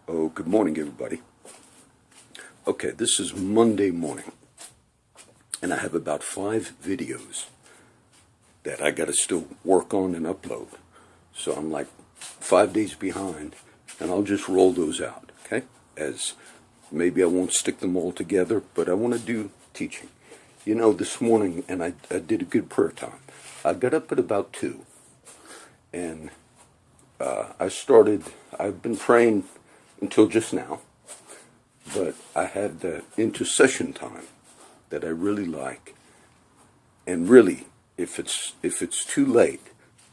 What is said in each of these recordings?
Oh, good morning, everybody. Okay, this is Monday morning, and I have about 5 videos that I got to still work on and upload. So I'm like 5 days behind, and I'll just roll those out, okay? As maybe I won't stick them all together, but I want to do teaching. You know, this morning, and I did a good prayer time. I got up at about 2, and I've been praying until just now, but I had the intercession time that I really like. And really, if it's too late,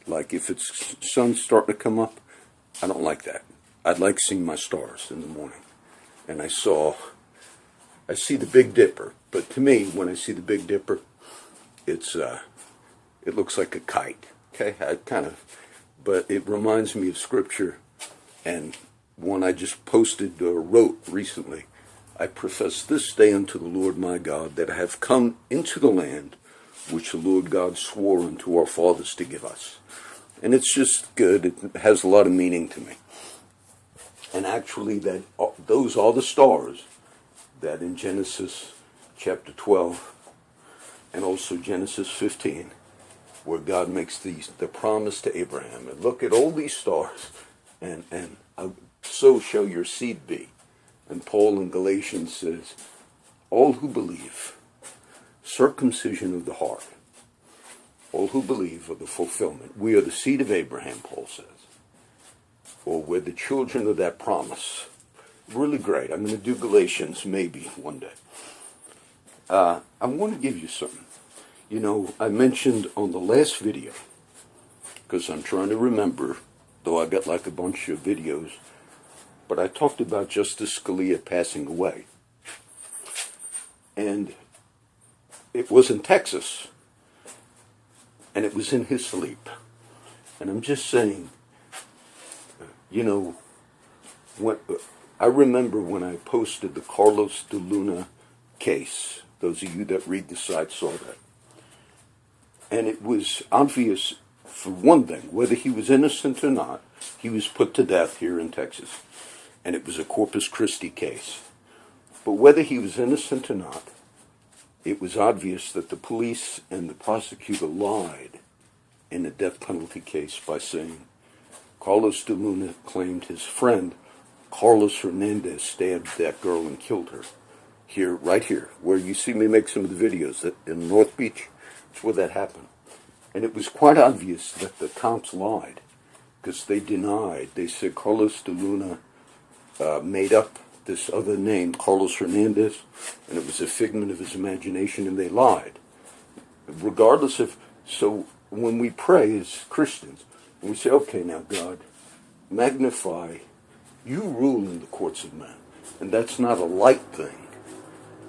like if it's sun starting to come up, I don't like that. I'd like seeing my stars in the morning. And I see the Big Dipper, but to me, when I see the Big Dipper, it looks like a kite. Okay, but it reminds me of Scripture, and one I just posted or wrote recently. I profess this day unto the Lord my God that I have come into the land which the Lord God swore unto our fathers to give us. And it's just good. It has a lot of meaning to me. And actually, those are the stars that in Genesis chapter 12 and also Genesis 15, where God makes the promise to Abraham. And look at all these stars, and so shall your seed be. And Paul in Galatians says, all who believe, circumcision of the heart, all who believe are the fulfillment. We are the seed of Abraham, Paul says. Or we're the children of that promise. Really great. I'm going to do Galatians maybe one day. I want to give you something. You know, I mentioned on the last video, because I'm trying to remember, though I got like a bunch of videos, but I talked about Justice Scalia passing away. And it was in Texas, and it was in his sleep. And I'm just saying, you know, I remember when I posted the Carlos de Luna case. Those of you that read the site saw that. And it was obvious, for one thing, whether he was innocent or not, he was put to death here in Texas. And it was a Corpus Christi case. But whether he was innocent or not, it was obvious that the police and the prosecutor lied in the death penalty case by saying Carlos de Luna claimed his friend Carlos Hernandez stabbed that girl and killed her. Here, right here, where you see me make some of the videos that in North Beach, it's where that happened. And it was quite obvious that the cops lied, because they denied. They said Carlos de Luna made up this other name, Carlos Hernandez, and it was a figment of his imagination, and they lied. Regardless of, so when we pray as Christians, and we say, okay, now God, magnify, you rule in the courts of men. And that's not a light thing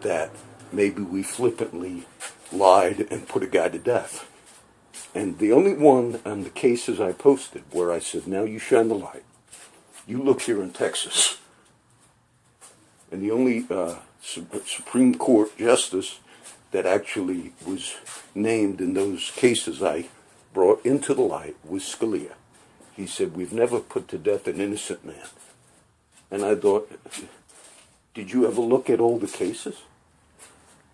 that maybe we flippantly lied and put a guy to death. And the only one on the cases I posted where I said, now you shine the light. You look here in Texas. And the only Supreme Court justice that actually was named in those cases I brought into the light was Scalia. He said, we've never put to death an innocent man. And I thought, did you ever look at all the cases?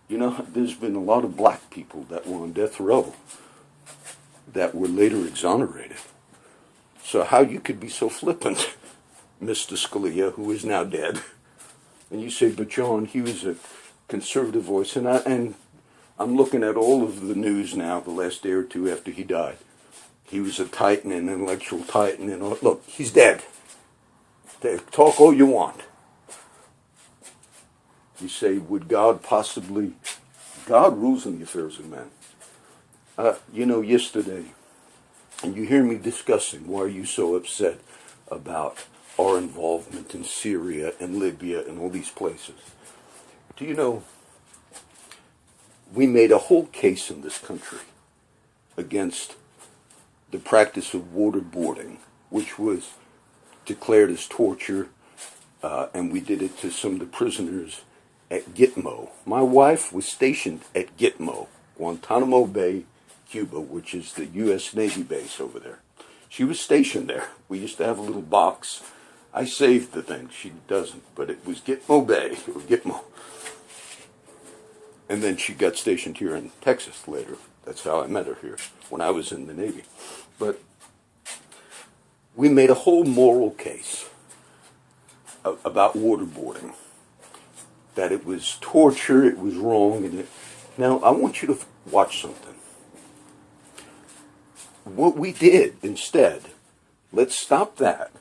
You know, there's been a lot of black people that were on death row that were later exonerated. So how you could be so flippant, Mr. Scalia, who is now dead. And you say, but John, he was a conservative voice. And I'm looking at all of the news now, the last day or two after he died. He was a titan, an intellectual titan. And look, he's dead. Talk all you want. You say, would God possibly... God rules in the affairs of men. You know, yesterday, and you hear me discussing why are you so upset about our involvement in Syria and Libya and all these places. Do you know, we made a whole case in this country against the practice of waterboarding, which was declared as torture, and we did it to some of the prisoners at Gitmo. My wife was stationed at Gitmo, Guantanamo Bay, Cuba, which is the U.S. Navy base over there. She was stationed there. We used to have a little box I saved the thing. She doesn't, but it was Gitmo Bay, or Gitmo. And then she got stationed here in Texas later. That's how I met her here, when I was in the Navy. But we made a whole moral case about waterboarding. That it was torture, it was wrong. Now, I want you to watch something. What we did instead, let's stop that.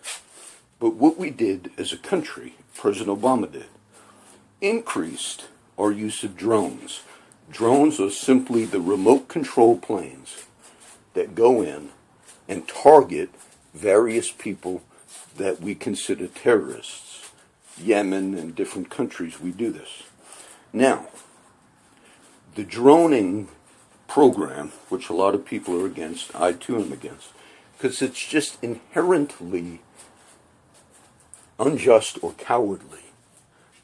But what we did as a country, President Obama did, increased our use of drones. Drones are simply the remote control planes that go in and target various people that we consider terrorists. Yemen and different countries, we do this. Now, the droning program, which a lot of people are against, I too am against, because it's just inherently unjust or cowardly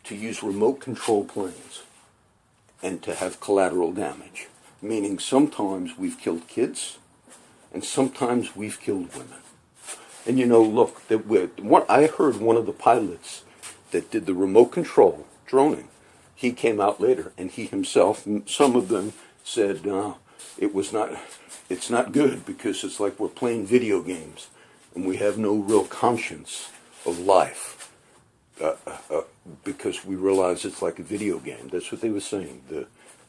to use remote control planes and to have collateral damage. Meaning sometimes we've killed kids and sometimes we've killed women. And you know, look, I heard one of the pilots that did the remote control droning, he came out later and he himself, some of them said, no, it's not good because it's like we're playing video games and we have no real conscience of life because we realize it's like a video game. That's what they were saying.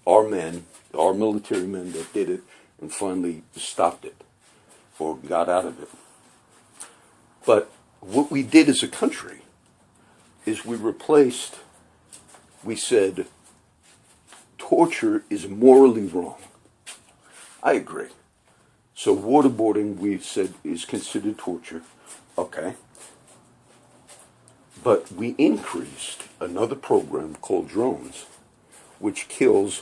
Our military men that did it and finally stopped it or got out of it. But what we did as a country is we said, torture is morally wrong. I agree. So waterboarding, we said, is considered torture. Okay. But we increased another program called drones, which kills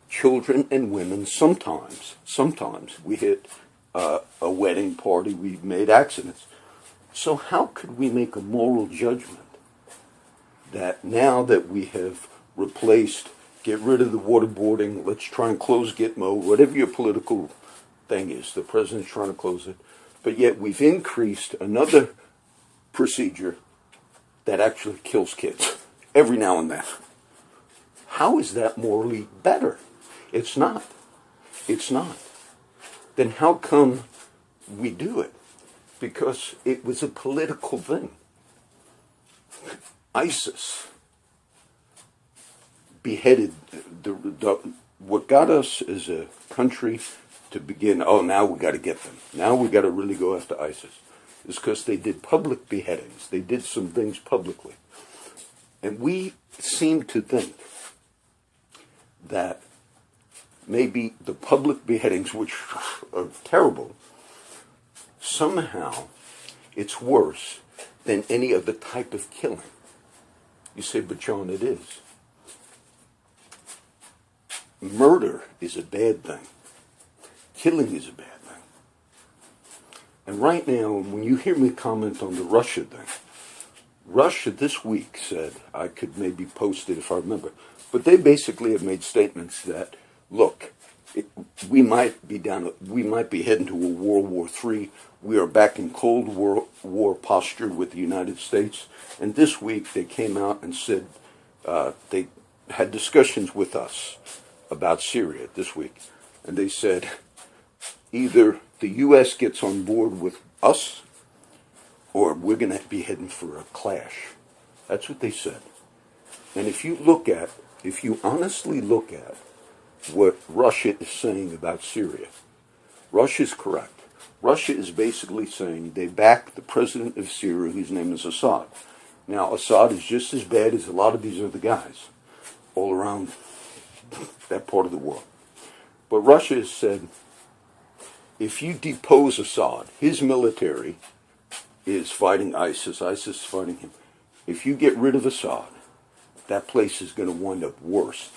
children and women sometimes. Sometimes we hit a wedding party, we made accidents. So how could we make a moral judgment that now that we have replaced, get rid of the waterboarding, let's try and close Gitmo, whatever your political thing is, the president's trying to close it, but yet we've increased another procedure that actually kills kids every now and then. How is that morally better? It's not. It's not. Then how come we do it? Because it was a political thing. ISIS beheaded what got us as a country to begin, now we got to get them. Now we got to really go after ISIS. Is because they did public beheadings. They did some things publicly. And we seem to think that maybe the public beheadings, which are terrible, somehow it's worse than any other type of killing. You say, but John, it is. Murder is a bad thing. Killing is a bad thing. And right now, when you hear me comment on the Russia thing, Russia this week said, I could maybe post it if I remember, but they basically have made statements that, look, we might be heading to a World War III. We are back in Cold War posture with the United States. And this week they came out and said they had discussions with us about Syria this week. And they said either the U.S. gets on board with us or we're going to be heading for a clash. That's what they said. And if you honestly look at what Russia is saying about Syria, Russia's correct. Russia is basically saying they back the president of Syria, whose name is Assad. Now, Assad is just as bad as a lot of these other guys all around that part of the world. But Russia has said, if you depose Assad, his military is fighting ISIS, ISIS is fighting him. If you get rid of Assad, that place is going to wind up worse.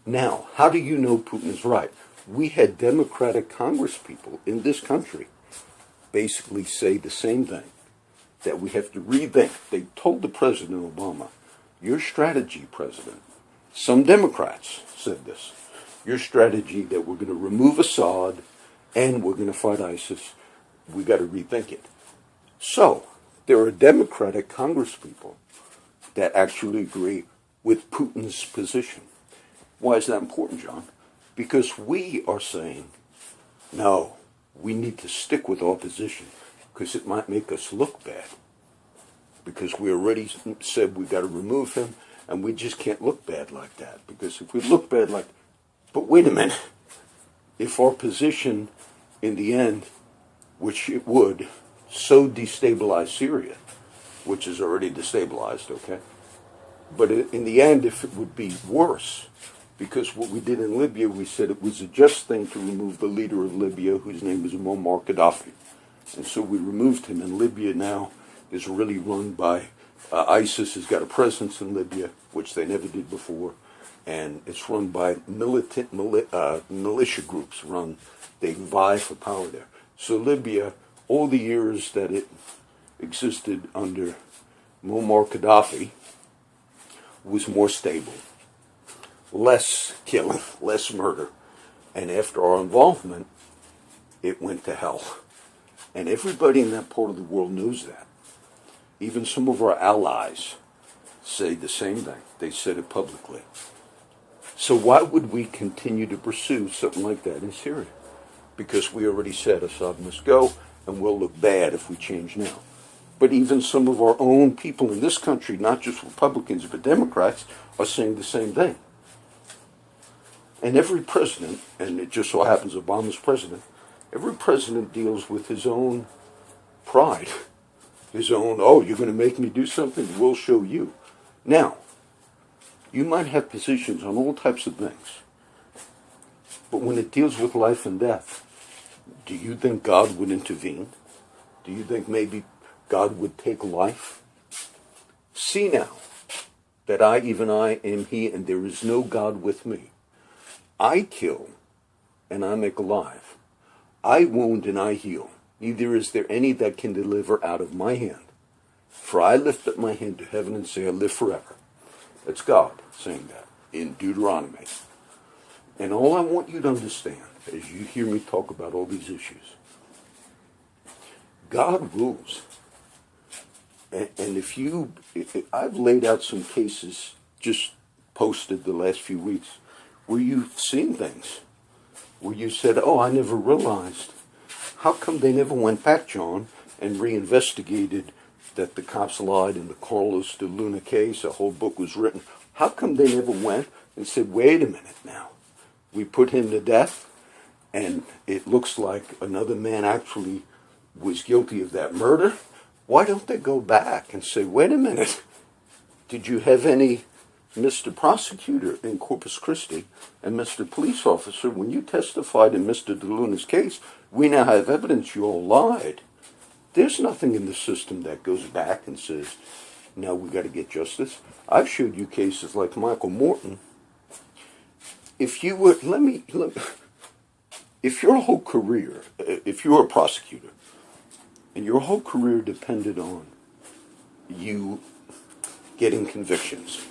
Now, how do you know Putin is right? We had Democratic Congresspeople in this country basically say the same thing, that we have to rethink. They told the President Obama, your strategy, President, some Democrats said this, your strategy that we're going to remove Assad and we're going to fight ISIS, we got to rethink it. So, there are Democratic congresspeople that actually agree with Putin's position. Why is that important, John? Because we are saying, no, we need to stick with our position because it might make us look bad. Because we already said we got to remove him, and we just can't look bad like that. Because if we look bad like, but wait a minute, if our position in the end, which it would, so destabilize Syria, which is already destabilized, okay? But in the end, if it would be worse, because what we did in Libya, we said it was a just thing to remove the leader of Libya, whose name was Muammar Gaddafi. And so we removed him, and Libya now is really run by ISIS has got a presence in Libya, which they never did before, and it's run by militant militia groups. They vie for power there. So Libya, all the years that it existed under Muammar Gaddafi, was more stable, less killing, less murder, and after our involvement, it went to hell. And everybody in that part of the world knows that. Even some of our allies say the same thing. They said it publicly. So why would we continue to pursue something like that in Syria? Because we already said Assad must go, and we'll look bad if we change now. But even some of our own people in this country, not just Republicans but Democrats, are saying the same thing. And every president, and it just so happens Obama's president, every president deals with his own pride. His own, oh, you're going to make me do something? We'll show you. Now, you might have positions on all types of things, but when it deals with life and death, do you think God would intervene? Do you think maybe God would take life? See now that I am He, and there is no God with me. I kill, and I make alive. I wound, and I heal. Neither is there any that can deliver out of my hand. For I lift up my hand to heaven and say, I live forever. That's God saying that in Deuteronomy. And all I want you to understand, as you hear me talk about all these issues, God rules. And I've laid out some cases, just posted the last few weeks, where you've seen things, where you said, oh, I never realized. How come they never went back, John, and reinvestigated that the cops lied in the Carlos de Luna case? A whole book was written. How come they never went and said, wait a minute now, we put him to death, and it looks like another man actually was guilty of that murder? Why don't they go back and say, wait a minute, did you have any Mr. Prosecutor in Corpus Christi and Mr. Police Officer, when you testified in Mr. de Luna's case, we now have evidence you all lied. There's nothing in the system that goes back and says, now we got to get justice. I've showed you cases like Michael Morton. If you were, if your whole career, if you were a prosecutor, and your whole career depended on you getting convictions,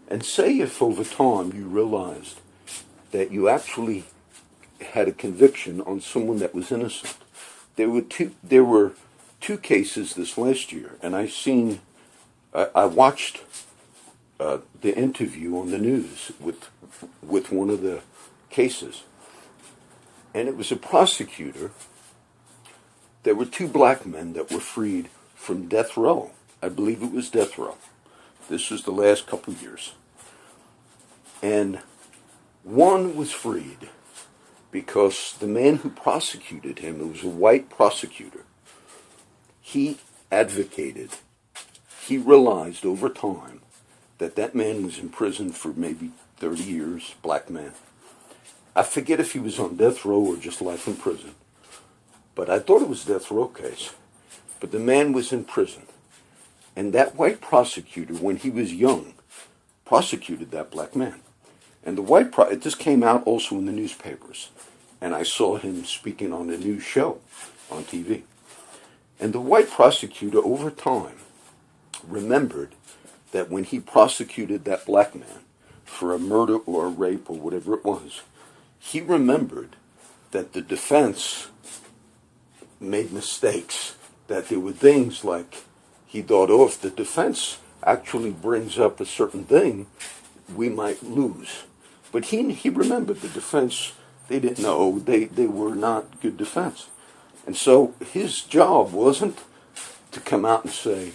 and say if over time you realized that you actually had a conviction on someone that was innocent. There were two cases this last year, and I watched the interview on the news with one of the cases, and it was a prosecutor. There were two black men that were freed from death row. I believe it was death row. This was the last couple of years. And one was freed because the man who prosecuted him, it was a white prosecutor, he advocated, he realized over time that man was in prison for maybe 30 years, black man. I forget if he was on death row or just life in prison, but I thought it was a death row case. But the man was in prison. And that white prosecutor, when he was young, prosecuted that black man. And the white this came out also in the newspapers. And I saw him speaking on a news show on TV. And the white prosecutor, over time, remembered that when he prosecuted that black man for a murder or a rape or whatever it was, he remembered that the defense made mistakes, that there were things like he thought, oh, if the defense actually brings up a certain thing, we might lose. But he remembered the defense. They didn't know. They were not good defense. And so his job wasn't to come out and say,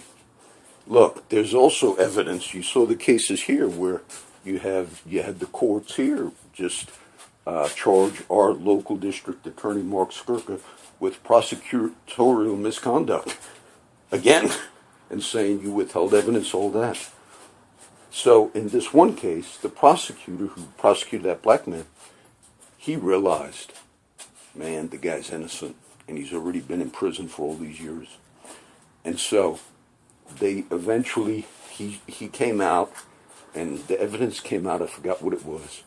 look, there's also evidence. You saw the cases here where you had the courts here just charge our local district attorney, Mark Skirka, with prosecutorial misconduct. Again, and saying you withheld evidence, all that. So in this one case, the prosecutor who prosecuted that black man, he realized, man, the guy's innocent, and he's already been in prison for all these years. And so they eventually, he came out, and the evidence came out, I forgot what it was,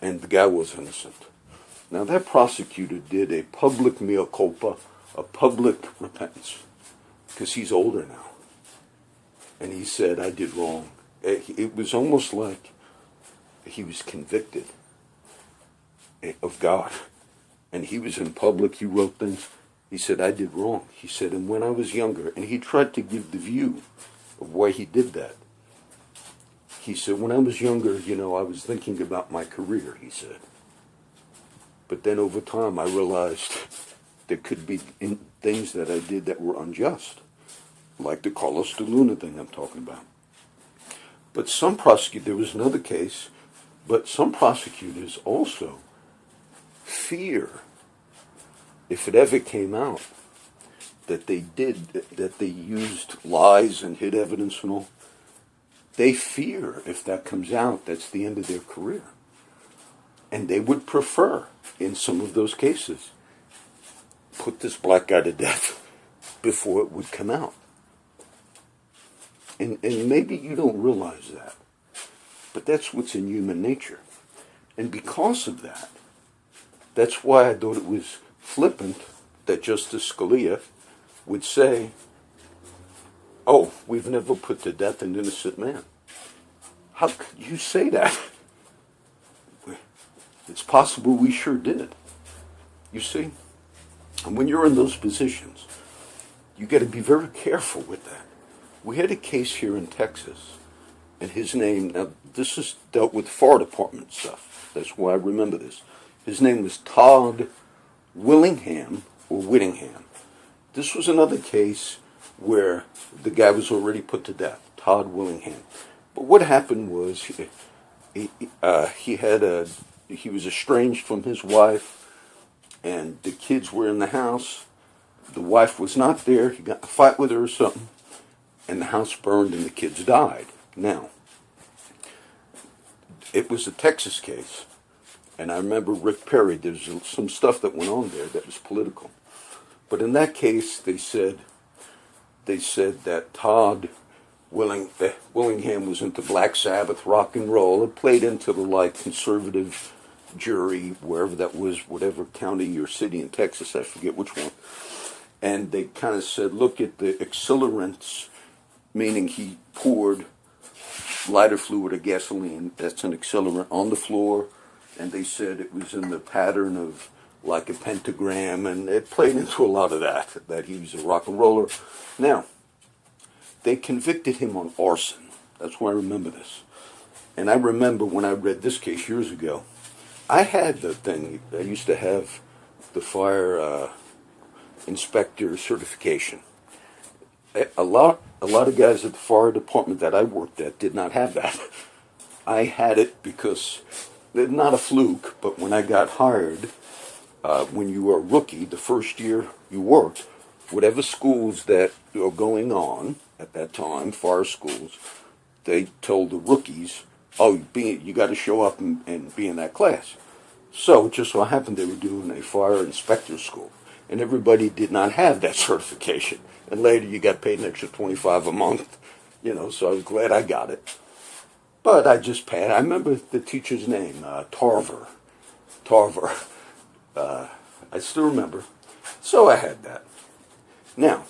and the guy was innocent. Now that prosecutor did a public mea culpa, a public repentance, because he's older now. And he said, I did wrong. It was almost like he was convicted of God. And he was in public, he wrote things. He said, I did wrong. He said, and when I was younger, and he tried to give the view of why he did that. He said, when I was younger, I was thinking about my career, he said. But then over time, I realized there could be things that I did that were unjust, like the Carlos de Luna thing I'm talking about. But some prosecutors, there was another case, but some prosecutors also fear, if it ever came out, that they used lies and hid evidence and all, they fear if that comes out, that's the end of their career. And they would prefer, in some of those cases, put this black guy to death before it would come out. And maybe you don't realize that, but that's what's in human nature. And because of that, that's why I thought it was flippant that Justice Scalia would say, oh, we've never put to death an innocent man. How could you say that? It's possible we sure did. You see? And when you're in those positions, you got to be very careful with that. We had a case here in Texas, and his name, now this is dealt with fire department stuff. That's why I remember this. His name was Todd Willingham, or Whittingham. This was another case where the guy was already put to death, Todd Willingham. But what happened was he was estranged from his wife, and the kids were in the house. The wife was not there. He got in a fight with her or something, and the house burned and the kids died. Now, it was a Texas case, and I remember Rick Perry, there's some stuff that went on there that was political. But in that case, they said that Todd Willingham was into Black Sabbath, rock and roll. It played into the conservative jury, wherever that was, whatever county or city in Texas, I forget which one. And they kind of said, look at the accelerants, meaning he poured lighter fluid or gasoline, that's an accelerant, on the floor. And they said it was in the pattern of like a pentagram, and it played into a lot of that he was a rock and roller. Now, they convicted him on arson. That's why I remember this. And I remember when I read this case years ago, I had the thing, I used to have the fire inspector certification. A lot of guys at the fire department that I worked at did not have that. I had it because, not a fluke, but when I got hired, when you were a rookie, the first year you worked, whatever schools that are going on at that time, fire schools, they told the rookies, oh, you got to show up and be in that class. So it just so happened they were doing a fire inspector school, and everybody did not have that certification. And later you got paid an extra $25 a month, so I was glad I got it. But I just passed. I remember the teacher's name, Tarver. I still remember. So I had that. Now,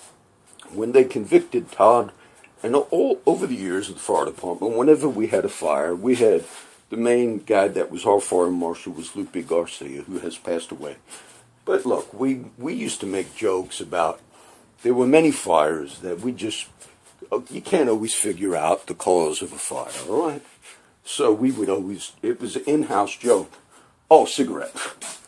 when they convicted Todd, and all over the years of the fire department, whenever we had a fire, we had the main guy that was our fire marshal was Lupe Garcia, who has passed away. But look, we used to make jokes about, there were many fires that we just, you can't always figure out the cause of a fire, all right? So we would always, it was an in-house joke. Oh, cigarette.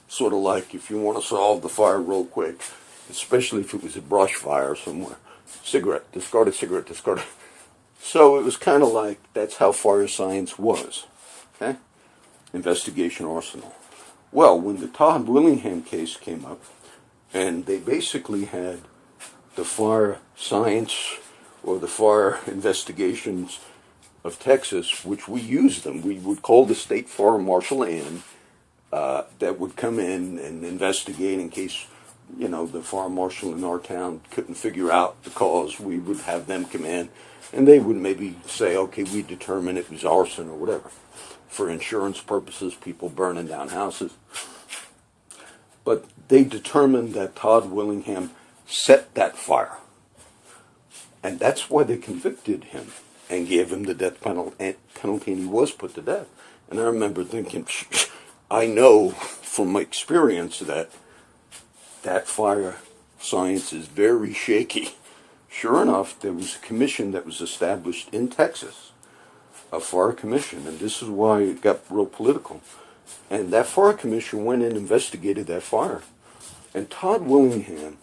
Sort of like if you want to solve the fire real quick, especially if it was a brush fire somewhere. Cigarette, discard a cigarette, discard a... So it was kind of like, that's how fire science was, okay? Investigation arsenal. Well, when the Todd Willingham case came up, and they basically had the fire science or the fire investigations of Texas, which we used them. We would call the state fire marshal in, that would come in and investigate in case, you know, the fire marshal in our town couldn't figure out the cause. We would have them come in, and they would maybe say, okay, we determine it was arson or whatever. For insurance purposes, people burning down houses. But they determined that Todd Willingham set that fire. And that's why they convicted him and gave him the death penalty, and he was put to death. And I remember thinking, I know from my experience that that fire science is very shaky. Sure enough, there was a commission that was established in Texas, a fire commission, and this is why it got real political. And that fire commission went in and investigated that fire. And Todd Willingham,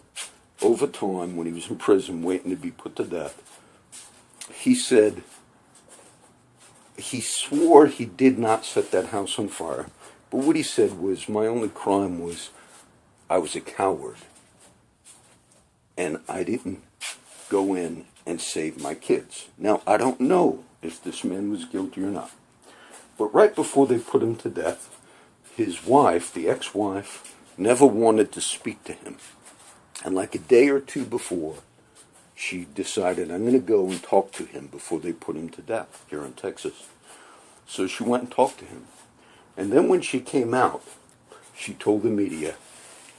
over time, when he was in prison waiting to be put to death, he said, he swore he did not set that house on fire. But what he said was, my only crime was I was a coward. And I didn't go in and save my kids. Now, I don't know if this man was guilty or not. But right before they put him to death, his wife, the ex-wife, never wanted to speak to him. And like a day or two before, she decided, I'm going to go and talk to him before they put him to death here in Texas. So she went and talked to him. And then when she came out, she told the media,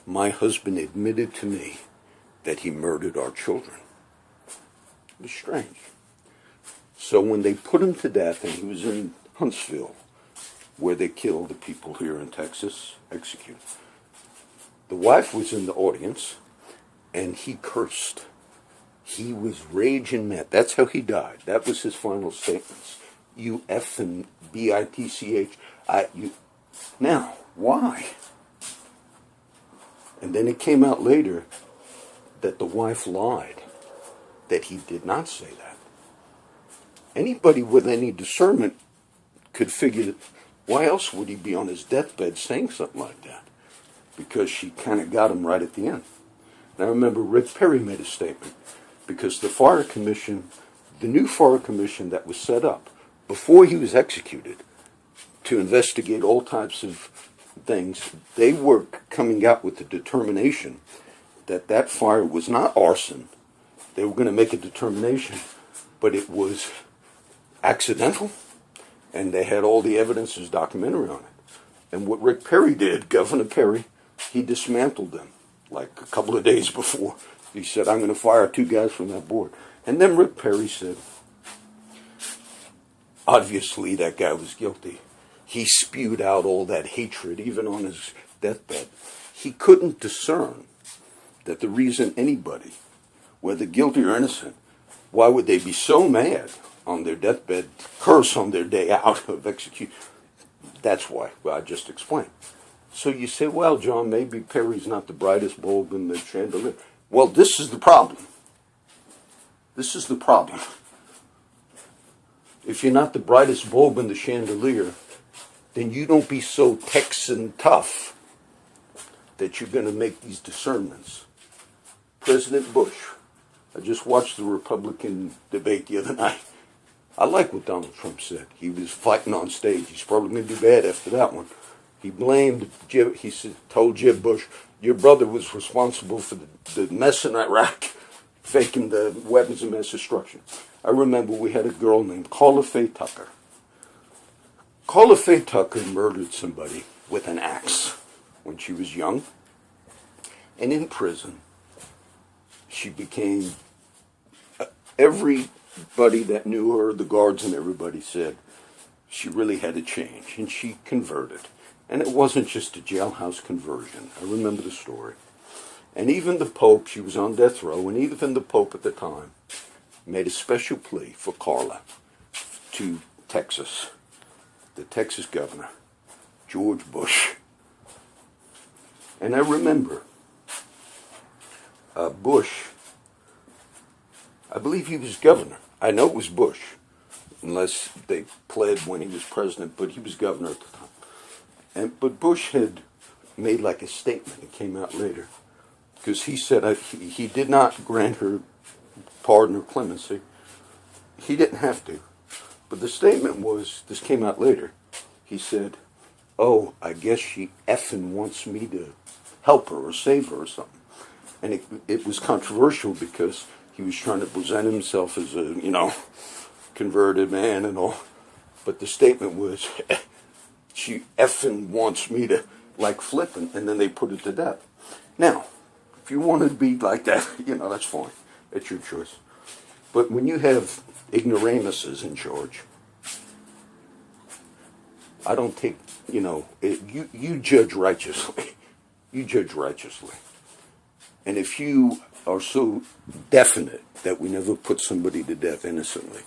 my husband admitted to me that he murdered our children. It was strange. So when they put him to death, and he was in Huntsville, where they killed the people here in Texas, executed, the wife was in the audience, and he cursed. He was raging mad. That's how he died. That was his final statements. You effing bitch. Now, why? And then it came out later that the wife lied, that he did not say that. Anybody with any discernment could figure that, why else would he be on his deathbed saying something like that? Because she kind of got him right at the end. And I remember Rick Perry made a statement, because the fire commission, the new fire commission that was set up before he was executed to investigate all types of things, they were coming out with the determination that that fire was not arson. They were going to make a determination, but it was accidental, and they had all the evidence as documentary on it. And what Rick Perry did, Governor Perry, he dismantled them like a couple of days before. He said, I'm going to fire 2 guys from that board. And then Rick Perry said, obviously that guy was guilty. He spewed out all that hatred, even on his deathbed. He couldn't discern that the reason anybody, whether guilty or innocent, why would they be so mad on their deathbed, curse on their day out of execution? That's why, well, I just explained. So you say, well, John, maybe Perry's not the brightest bulb in the chandelier. Well, this is the problem. This is the problem. If you're not the brightest bulb in the chandelier, then you don't be so Texan tough that you're going to make these discernments. President Bush, I just watched the Republican debate the other night. I like what Donald Trump said. He was fighting on stage. He's probably going to do bad after that one. He blamed Jeb. He told Jeb Bush, your brother was responsible for the mess in Iraq, faking the weapons of mass destruction. I remember we had a girl named Carla Faye Tucker. Carla Faye Tucker murdered somebody with an axe when she was young. And in prison, she became, everybody that knew her, the guards and everybody said, she really had to change. And she converted. And it wasn't just a jailhouse conversion. I remember the story. And even the Pope, she was on death row, and even the Pope at the time made a special plea for Carla to Texas, the Texas governor, George Bush. And I remember Bush, I believe he was governor. I know it was Bush, unless they pled when he was president, but he was governor at the time. But Bush had made like a statement, it came out later, because he said he did not grant her pardon or clemency. He didn't have to. But the statement was, this came out later, he said, oh, I guess she effing wants me to help her or save her or something. And it was controversial because he was trying to present himself as a, converted man and all. But the statement was, she effing wants me to, like, flip, and then they put it to death. Now, if you want to be like that, that's fine. It's your choice. But when you have ignoramuses in charge, I don't take, you judge righteously. You judge righteously. And if you are so definite that we never put somebody to death innocently,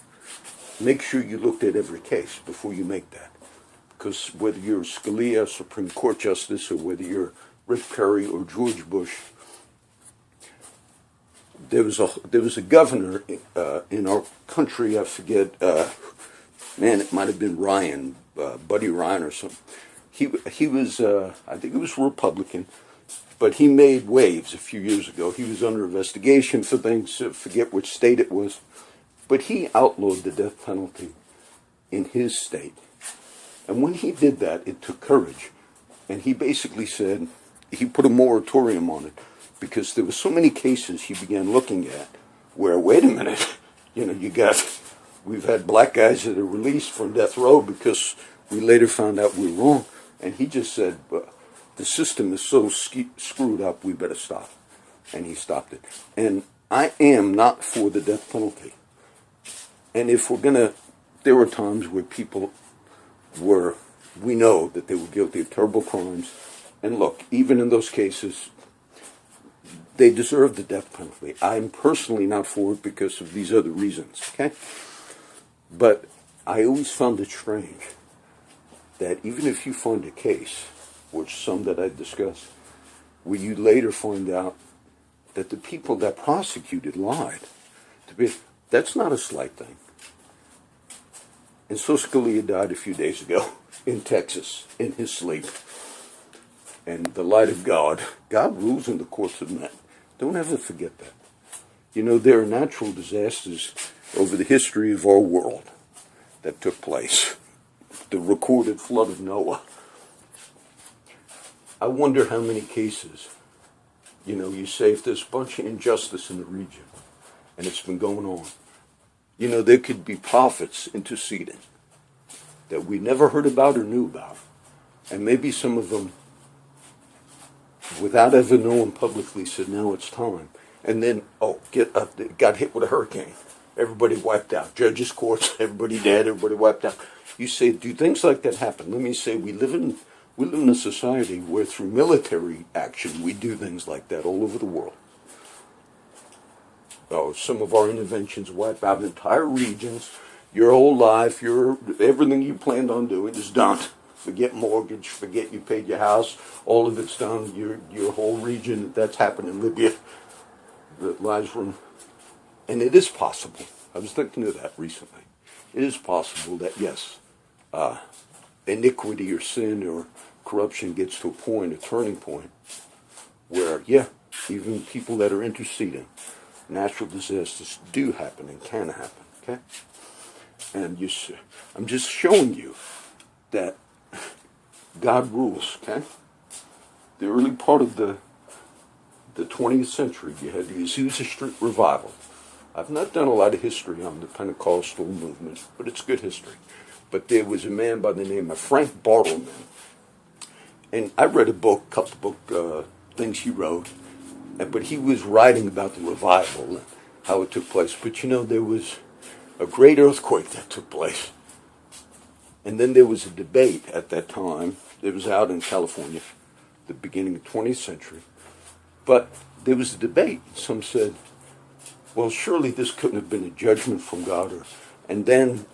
make sure you looked at every case before you make that. Because whether you're Scalia, Supreme Court Justice, or whether you're Rick Perry or George Bush, there was a governor in our country, I forget, it might have been Ryan, Buddy Ryan or something. He was, I think it was Republican, but he made waves a few years ago. He was under investigation for things, I forget which state it was, but he outlawed the death penalty in his state. And when he did that, it took courage. And he basically said, he put a moratorium on it, because there were so many cases he began looking at where, wait a minute, we've had black guys that are released from death row because we later found out we were wrong. And he just said, the system is so screwed up, we better stop. And he stopped it. And I am not for the death penalty. And if there were times where people we know that they were guilty of terrible crimes. And look, even in those cases, they deserve the death penalty. I'm personally not for it because of these other reasons, okay? But I always found it strange that even if you find a case, which some that I discussed, where you later find out that the people that prosecuted lied, that's not a slight thing. And so Scalia died a few days ago in Texas, in his sleep. And the light of God rules in the courts of men. Don't ever forget that. There are natural disasters over the history of our world that took place. The recorded flood of Noah. I wonder how many cases, you say if there's a bunch of injustice in the region, and it's been going on, there could be prophets interceding that we never heard about or knew about. And maybe some of them, without ever knowing publicly, said, now it's time. And then, got hit with a hurricane. Everybody wiped out. Judges' courts, everybody dead, everybody wiped out. You say, do things like that happen? Let me say, we live in a society where through military action, we do things like that all over the world. Some of our interventions wipe out entire regions. Your whole life, everything you planned on doing is done. Forget mortgage, forget you paid your house, all of it's done. Your whole region, that's happened in Libya, that lies from, and it is possible. I was thinking of that recently. It is possible that, yes, iniquity or sin or corruption gets to a turning point, where, even people that are interceding, natural disasters do happen and can happen, okay? And I'm just showing you that God rules, okay? The early part of the 20th century, you had the Azusa Street Revival. I've not done a lot of history on the Pentecostal movement, but it's good history. But there was a man by the name of Frank Bartleman. And I read a couple book things he wrote, but he was writing about the revival and how it took place. But there was a great earthquake that took place. And then there was a debate at that time. It was out in California, the beginning of the 20th century. But there was a debate. Some said, well, surely this couldn't have been a judgment from God. And then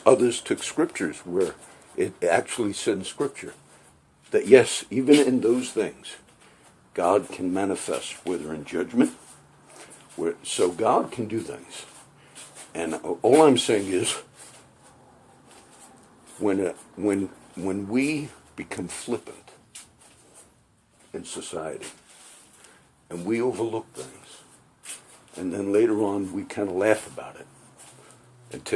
others took scriptures where it actually said in Scripture that yes, even in those things, God can manifest, whether in judgment, so God can do things. And all I'm saying is, when we become flippant in society, and we overlook things, and then later on we kind of laugh about it,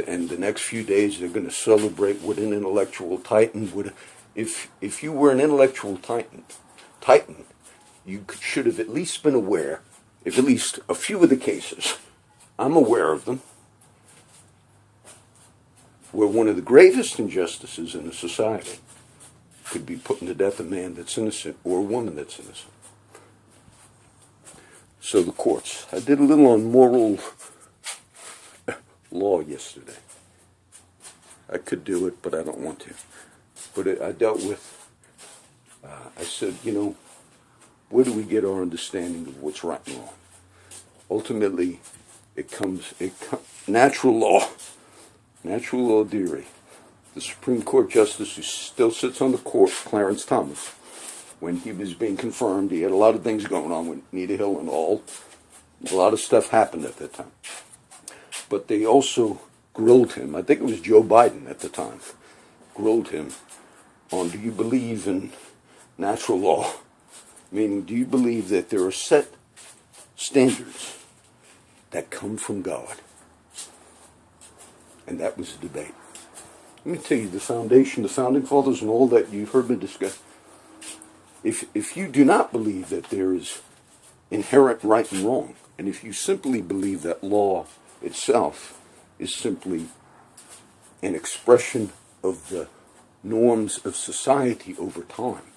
and the next few days they're going to celebrate what an intellectual titan would. If you were an intellectual titan, you should have at least been aware, if at least a few of the cases, I'm aware of them, where one of the gravest injustices in a society could be putting to death a man that's innocent or a woman that's innocent. So the courts. I did a little on moral law yesterday. I could do it, but I don't want to. But I dealt with, I said, where do we get our understanding of what's right and wrong? Ultimately, natural law theory. The Supreme Court Justice who still sits on the court, Clarence Thomas, when he was being confirmed, he had a lot of things going on with Nita Hill and all. A lot of stuff happened at that time. But they also grilled him. I think it was Joe Biden at the time. Grilled him on, do you believe in natural law? Meaning, do you believe that there are set standards that come from God? And that was the debate. Let me tell you, the founding fathers and all that you've heard me discuss, if you do not believe that there is inherent right and wrong, and if you simply believe that law itself is simply an expression of the norms of society over time,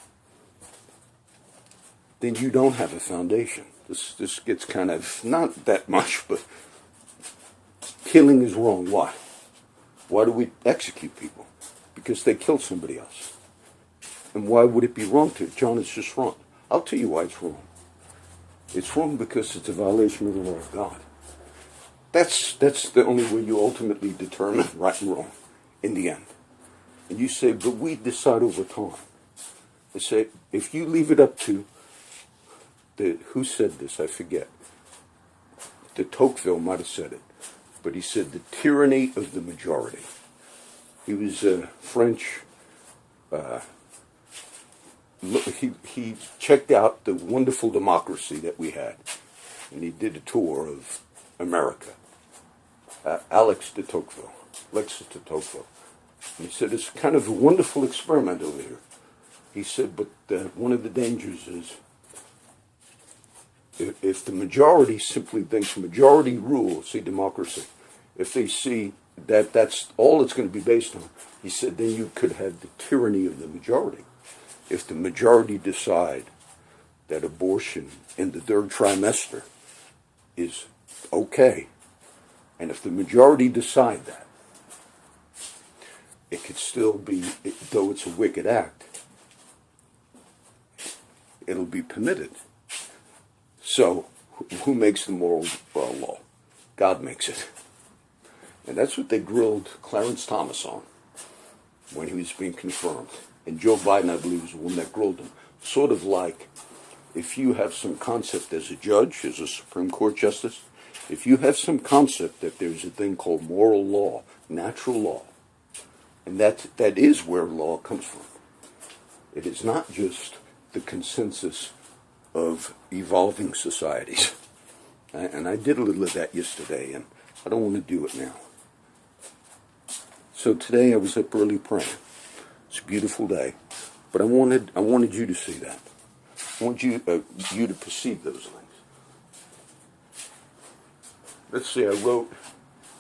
then you don't have a foundation. This gets kind of, not that much, but killing is wrong. Why? Why do we execute people? Because they killed somebody else. And why would it be wrong to? John, it's just wrong. I'll tell you why it's wrong. It's wrong because it's a violation of the law of God. That's the only way you ultimately determine right and wrong in the end. And you say, but we decide over time. I say, if you leave it up to who said this? I forget. De Tocqueville might have said it. But he said the tyranny of the majority. He was French. He checked out the wonderful democracy that we had. And he did a tour of America. Alexis de Tocqueville. And he said, it's kind of a wonderful experiment over here. He said, but one of the dangers is if the majority simply thinks majority rule, see democracy, if they see that that's all it's going to be based on, he said, then you could have the tyranny of the majority. If the majority decide that abortion in the third trimester is okay, and if the majority decide that, it could still be, though it's a wicked act, it'll be permitted. So, who makes the moral law? God makes it. And that's what they grilled Clarence Thomas on when he was being confirmed. And Joe Biden, I believe, was the one that grilled him. Sort of like, if you have some concept as a judge, as a Supreme Court justice, if you have some concept that there's a thing called moral law, natural law, and that is where law comes from. It is not just the consensus of evolving societies. And I did a little of that yesterday, and I don't want to do it now. So today I was up early praying. It's a beautiful day, but I wanted you to see that. I want you to perceive those things. Let's see, I wrote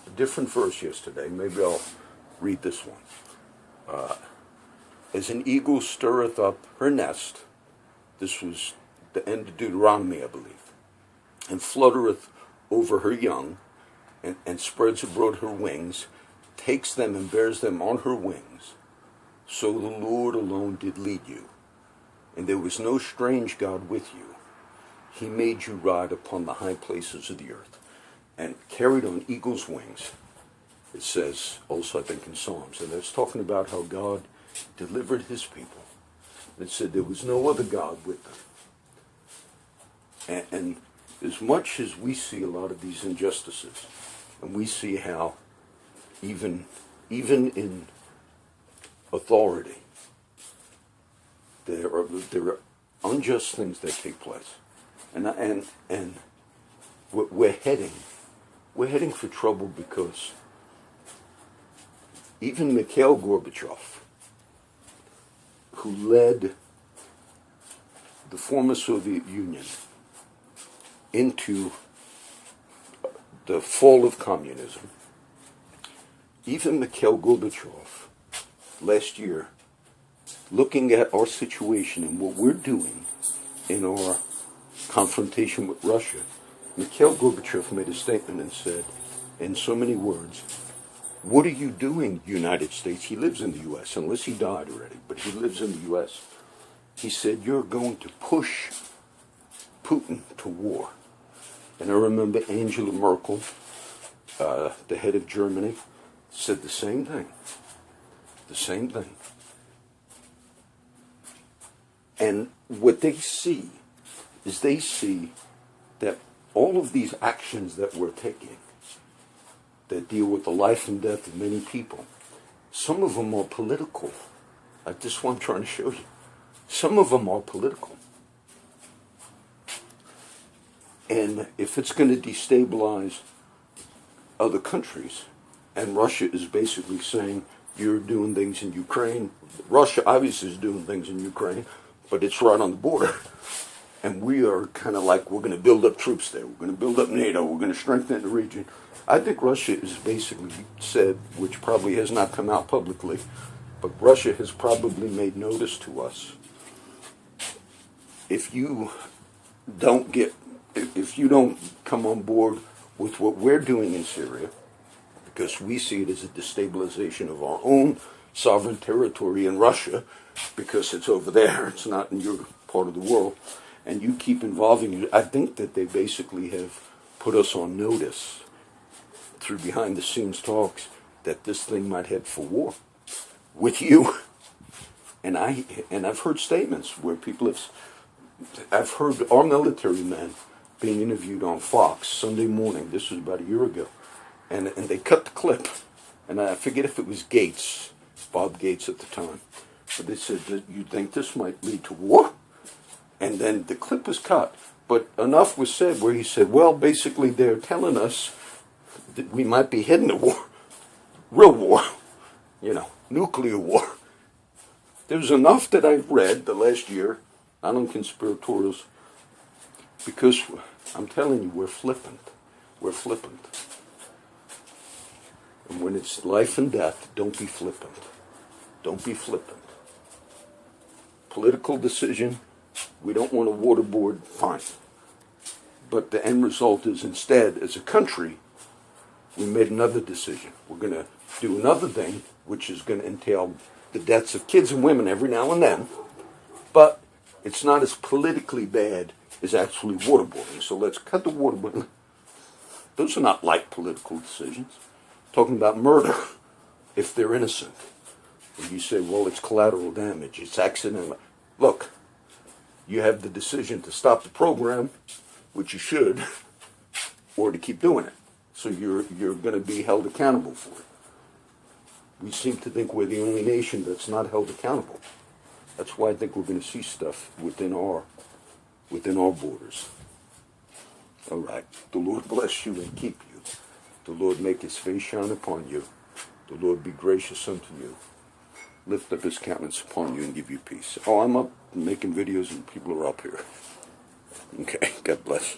a different verse yesterday. Maybe I'll read this one. As an eagle stirreth up her nest, this was the end of Deuteronomy, I believe, and fluttereth over her young, and spreads abroad her wings, takes them and bears them on her wings, so the Lord alone did lead you, and there was no strange God with you. He made you ride upon the high places of the earth. and carried on eagle's wings. It says also, I think, in Psalms, and it's talking about how God delivered his people. It said there was no other God with them. And as much as we see a lot of these injustices, and we see how even in authority, there are unjust things that take place, and we're heading for trouble, because even Mikhail Gorbachev, who led the former Soviet Union into the fall of communism, even Mikhail Gorbachev last year, looking at our situation and what we're doing in our confrontation with Russia, Mikhail Gorbachev made a statement and said, in so many words, "What are you doing, United States?" He lives in the U.S., unless he died already, but he lives in the U.S. He said, "You're going to push Putin to war." And I remember Angela Merkel, the head of Germany, said the same thing. The same thing. And what they see is they see that all of these actions that we're taking that deal with the life and death of many people, some of them are political. This is what I'm trying to show you. Some of them are political. And if it's going to destabilize other countries, and Russia is basically saying, you're doing things in Ukraine, Russia obviously is doing things in Ukraine, but it's right on the border. And we are kind of like, we're going to build up troops there. We're going to build up NATO. We're going to strengthen the region. I think Russia has basically said, which probably has not come out publicly, but Russia has probably made notice to us. If you don't come on board with what we're doing in Syria, because we see it as a destabilization of our own sovereign territory in Russia, because it's over there, it's not in your part of the world, and you keep involving it, I think that they basically have put us on notice through behind the scenes talks that this thing might head for war with you. And I've heard statements where I've heard our military men being interviewed on Fox Sunday morning. This was about a year ago. And they cut the clip. And I forget if it was Gates, Bob Gates at the time. But they said, "You think this might lead to war?" And then the clip was cut. But enough was said where he said, well, basically they're telling us that we might be heading to war. Real war. Nuclear war. There's enough that I've read the last year, not on conspirators, because I'm telling you, we're flippant. We're flippant. And when it's life and death, don't be flippant. Don't be flippant. Political decision, we don't want a waterboard, fine. But the end result is, instead, as a country, we made another decision. We're going to do another thing, which is going to entail the deaths of kids and women every now and then. But it's not as politically bad as actually waterboarding. So let's cut the waterboarding. Those are not light political decisions. Talking about murder, if they're innocent. And you say, well, it's collateral damage, it's accidental. Look, you have the decision to stop the program, which you should, or to keep doing it. So you're going to be held accountable for it. We seem to think we're the only nation that's not held accountable. That's why I think we're going to see stuff within our borders. All right. The Lord bless you and keep you. The Lord make his face shine upon you. The Lord be gracious unto you. Lift up his countenance upon you and give you peace. Oh, I'm up making videos and people are up here. Okay. God bless.